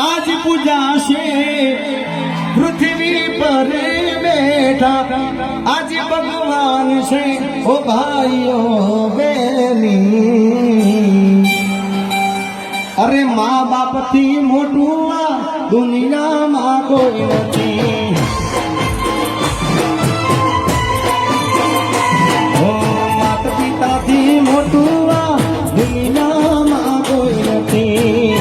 આજ પૂજા છે પૃથ્વી પર બેઠા આજ ભગવાન છે ઓ ભાઈઓ બેની અરે મા બાપ થી મોટું આ દુનિયામાં કોઈ નથી ઓ માતા પિતાથી મોટું આ દુનિયામાં કોઈ નથી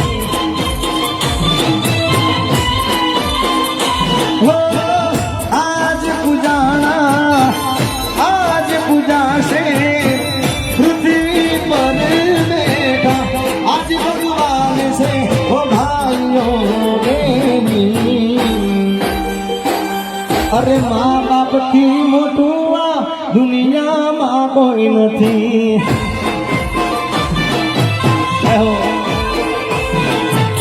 આજ પૂજા છે પૃથ્વી પર બેઠા આજ ભગવાન છે ઓ ભાઈઓ બેની અરે મા બાપ થી મોટું આ દુનિયામાં કોઈ નથી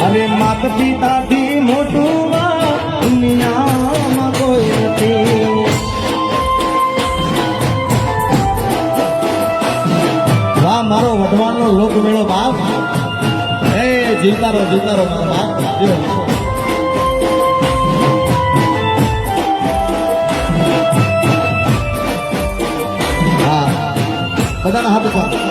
અરે માતા પિતા થી મોટું આ દુનિયામાં કોઈ નથી વાહ મારો વઢવાણનો લોક મેળો બાપ એ જીવતા રહો મારો બાપ હા બધાના હાથ ઉપર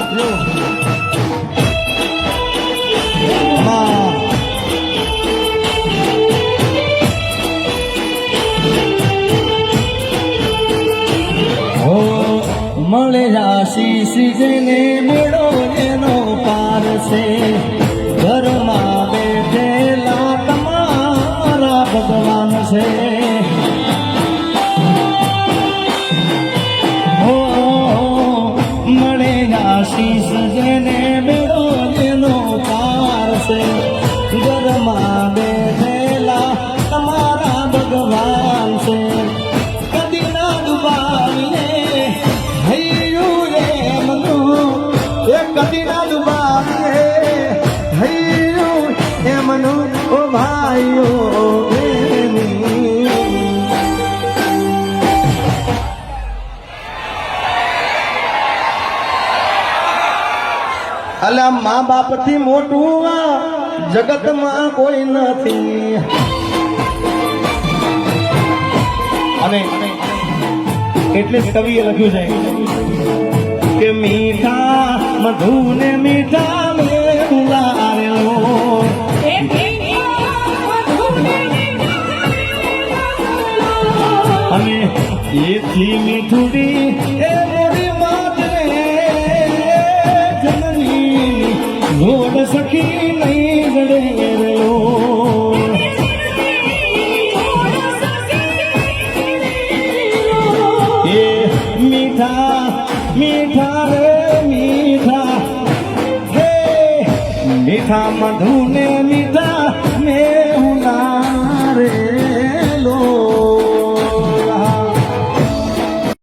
મળે આશીષ જેને મેળો એનો પાર છે ઘરમાં બેઠેલા તમારા ભગવાન છે મળે આશીષ જેને મેળો એનો પાર છે ઘરમાં બેઠેલા તમારા ભગવાન છે કદી ના ડુબાવીને કદી ના ડુબાવીએ થયું એમનું ઓ ભાઈઓ અલા મા બાપ થી મોટું આ જગતમાં કોઈ નથી અને એટલે જ કવિએ લખ્યું છે કે મીઠા મધુને મીઠા મેળારેલો અને એથી મીઠુડી એ મોરી માતને જનની જોડ સખી નહીં જડેલો એ મીઠા મીઠા રે મીઠા હે મીઠા મધુને